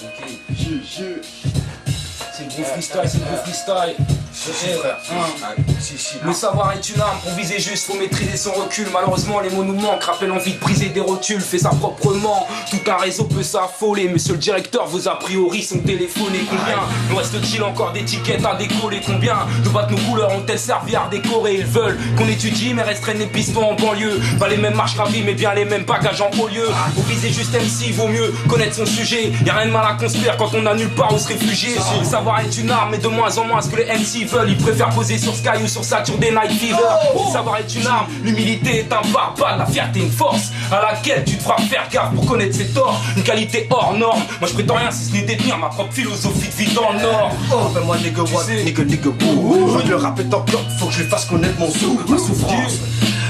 Ok. C'est le gros freestyle, c'est le gros freestyle. Le savoir est une arme, pour viser juste, faut maîtriser son recul. Malheureusement les mots nous manquent, rappellent envie de briser des rotules. Fait ça proprement, tout un réseau peut s'affoler. Monsieur le directeur, vos a priori sont téléphonés. Combien nous reste-t-il encore d'étiquettes à décoller? Combien de boîtes nos couleurs ont-elles servi à décorer? Ils veulent qu'on étudie mais restreignent les pistons en banlieue. Pas les mêmes marches gravies mais bien les mêmes bagages en haut lieu. Vous visez juste MC, vaut mieux connaître son sujet. Y'a rien de mal à conspire quand on a nulle part où se réfugier. Le savoir est une arme mais de moins en moins ce que les MC veulent. Ils préfèrent poser sur Sky ou sur Saturn des Night Fever. Le savoir est une arme, l'humilité est un barbare. La fierté une force à laquelle tu devras faire gaffe pour connaître ses torts. Une qualité hors norme. Moi je prétends rien si ce n'est détenir ma propre philosophie de vie dans le Nord. Appelle-moi nigga what, nigga boo. Je veux que le rap est en clope, faut que je lui fasse connaître mon sou, ma souffrance.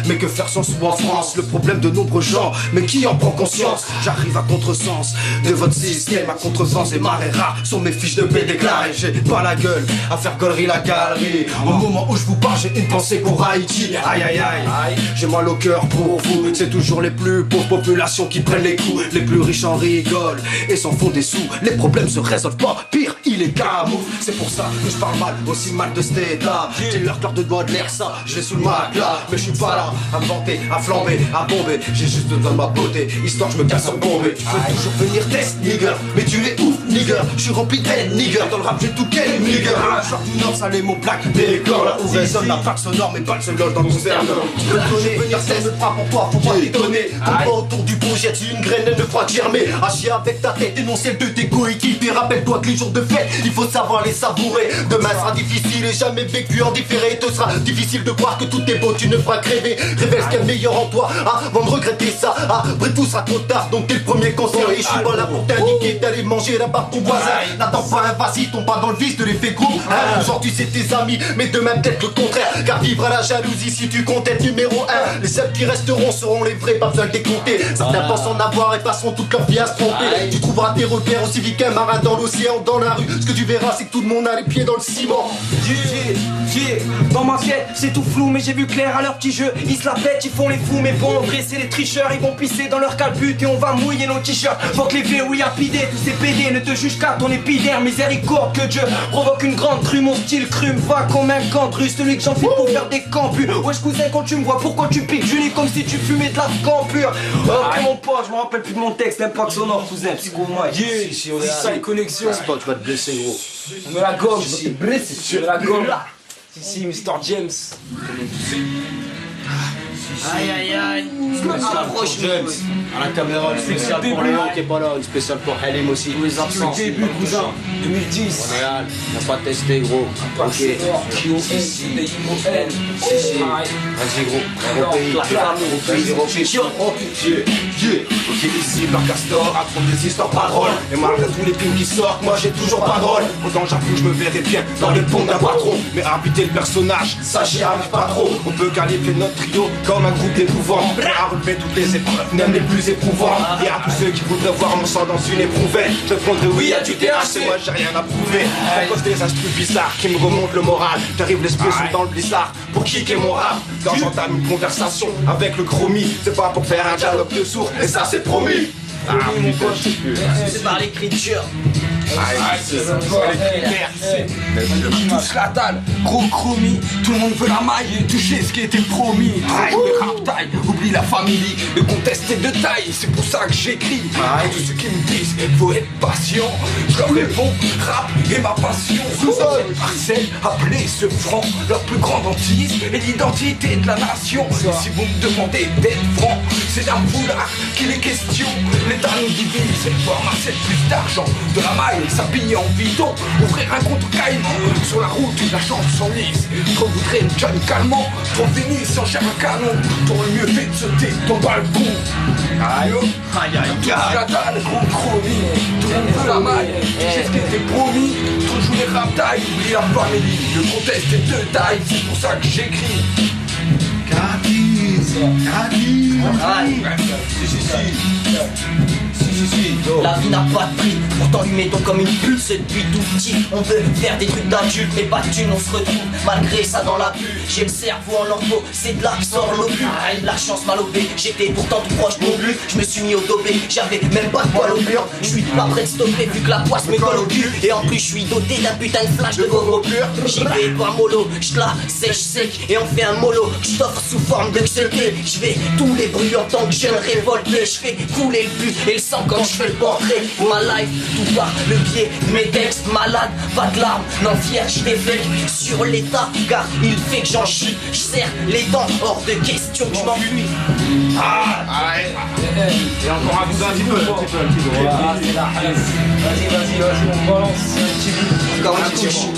Mais que faire sans sou en France, le problème de nombreux gens, mais qui en prend conscience? J'arrive à contresens de votre système, à contresens et marée rare sont mes fiches de paix déclarées. J'ai pas la gueule à faire galerie la galerie. Au moment où je vous parle, j'ai une pensée pour Haïti. Aïe aïe aïe, j'ai mal au cœur pour vous. C'est toujours les plus pauvres populations qui prennent les coups. Les plus riches en rigolent et s'en font des sous. Les problèmes se résolvent pas, pire, il est camoufle. C'est pour ça que je parle mal, aussi mal de cet état. J'ai leur cœur de doigt de l'air ça, je l'ai sous le matelas. Mais je suis pas là à me vanter, à flamber, à bomber. J'ai juste besoin de ma beauté, histoire que je me casse en bombé. Tu peux toujours venir test, nigger, mais tu es ouf, nigger. Je suis rempli d'aide, nigger. Dans le rap j'ai tout qu'elle, nigger. Genre du Nord, ça les mots plaques, des corps. Là où résonne la plaque sonore, mais pas le seul dans le gouvernement. Tu peux donner, venir test, ne pas pour toi, faut pas t'étonner. Tombe pas autour du pot, jette une graine, elle ne fera que germer. À chier avec ta tête, et non celle de tes coéquipiers. Rappelle-toi que les jours de fête, il faut savoir les savourer. Demain sera difficile et jamais vécu en différé. Te sera difficile de croire que tout est beau, tu ne feras que rêver. Révèle ce qu'il y a de meilleur en toi, avant de regretter ça. Bref, tout sera trop tard, donc t'es le premier conseil. Et je suis pas là pour t'indiquer d'aller manger là-bas ton voisin. N'attends pas un vas-y, tombe pas dans le vice de l'effet groupe. Aujourd'hui c'est tes amis, mais demain peut-être le contraire. Car vivre à la jalousie si tu comptes être numéro 1. Les seuls qui resteront seront les vrais, pas besoin de les compter. Certains pensent en avoir et passeront toute leur vie à se tromper. Tu trouveras tes repères aussi vite qu'un marin dans l'océan ou dans la rue. Ce que tu verras c'est que tout le monde a les pieds dans le ciment. Dans ma tête c'est tout flou mais j'ai vu clair à leur petit jeu. Ils se la pètent, ils font les fous mais bon en vrai c'est les tricheurs. Ils vont pisser dans leur calbut et on va mouiller nos t-shirts. Faut que les VOI apidés, tous ces PD ne te jugent qu'à ton épiderme. Miséricorde que Dieu provoque une grande crue. Mon style crume va comme un cambrus. Celui que j'enfile pour faire des campus. Wesh cousin quand tu me vois pourquoi tu piques Julie comme si tu fumais de la campure. Ok mon pote, je me rappelle plus de mon texte. L'impact sonore cousin, psycho-moi. Si on est ça les connexions. Spot, tu vas te blesser gros. On met la gomme ici. On met la gomme. Ici Mr James. Aïe aïe aïe. Approche James, à la caméra, une spéciale pour Léo qui est pas là, une spéciale pour Halim aussi. tous les absents. Le début cousin 2010. Montréal, on n'a pas testé gros. Ok, Q-O-N-D-I-O-N. vas-y gros, gros pays. Ok, ici, Black Castor raconte des histoires pas drôles. Et malgré tous les films qui sortent, moi j'ai toujours pas drôle. Autant j'avoue, je me verrais bien dans les ponts d'un patron. Mais habiter le personnage, ça j'y arrive pas trop. On peut qualifier notre trio comme un groupe d'éprouvants. Prêt à relever toutes les épreuves, même les plus éprouvantes. Et à tous ceux qui voudraient voir mon sang dans une éprouvette, je répondrai oui à du THC. Moi j'ai rien à prouver. À cause des instrus bizarres qui me remontent le moral. J'arrive l'esprit sous dans le blizzard pour kicker mon rap. Quand j'entame une conversation avec le chromie, c'est pas pour faire un dialogue de sourds, et ça c'est promis. Mon pote. C'est par l'écriture. C'est tous la dalle, gros chromie. Tout le monde veut la maille et toucher ce qui était promis. Trop de rap taille, oublie la famille. Le contest est de taille, c'est pour ça que j'écris. Tous ceux qui me disent, faut être patient. Je leur réponds, rap est ma passion. Marcel, appelez ce franc, leur plus grande hantise et l'identité de la nation. Et si vous me demandez d'être franc, c'est d'un boulard qu'il est question. L'État nous divise, et voir Marcel plus d'argent, de la maille. S'habiller en bidon, ouvrir un compte caïman. Sur la route, la chanson lisse. Trop voudrais une John calmant. Pour finir sans cher un canon. T'aurais mieux fait de sauter ton balcon. Aïe aïe la dalle, gros chromie. Tout le monde veut la maille. Tu sais ce qui était promis. Trop joue les rap taille, oublie la famille. Le contest est de taille, c'est pour ça que j'écris. Kaki. Aïe. La vie n'a pas de prix, pourtant lui mettons comme une pulse depuis tout petit. On veut faire des trucs d'adultes, mais pas de thunes, on se retrouve malgré ça dans la bulle. J'ai le cerveau en lambeau, c'est de là que sort l'obus. La chance m'a lobé, j'étais pourtant tout proche de mon but. Je me suis mis au dopé, j'avais même pas de poil au mur. Je suis pas prêt de stopper vu que la poisse me colle au cul. Et en plus je suis doté d'un putain de flash de gogo pur. J'y vais pas mollo, j'la sèche sec et on fait un mollo. J't'offre sous forme de XT. Je vais tous les bruits en tant que jeune révolté. Je fais couler le but et le sang quand je fais le portrait. Ma life, tout par le biais de mes textes. Malade, pas de larmes, non fier, je défais sur l'état car il fait que j'en chie. Je serre les dents, hors de question que je m'enfuis. Et encore un bout d'un petit peu. Vas-y, on balance un petit bout. Encore un petit bout.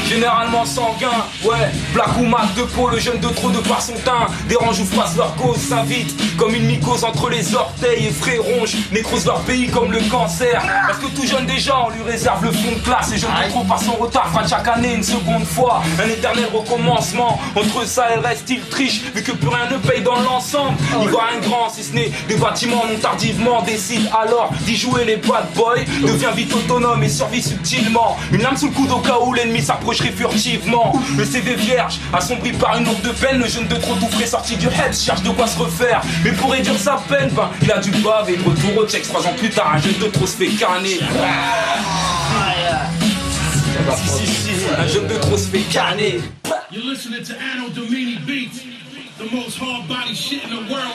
Généralement sanguin, ouais, Black ou Mac de peau, le jeune de trop de par son teint. Dérange ou fasse leur cause, s'invite comme une mycose entre les orteils et frais ronge, nécrose leur pays comme le cancer. Parce que tout jeune déjà, on lui réserve le fond de classe. Et jeune de trop par son retard, fera chaque année une seconde fois un éternel recommencement. Entre ça et le reste, il triche, vu que plus rien ne paye dans l'ensemble. Il voit un grand, si ce n'est des bâtiments non tardivement. Décide alors d'y jouer les bad boys, devient vite autonome et survit subtilement. Une lame sous le coude au cas où l'ennemi s'approcherait furtivement. Le CV vierge, assombri par une lourde peine. Le jeune de trop tout frais sorti du head cherche de quoi se refaire. Mais pour réduire sa peine, ben, il a du bave et de retour au check 3 ans plus tard. Un jeune de trop se fait canner. Un jeune de trop se fait canner. You're listening to Anno Domini Beats, the most hard body shit in the world.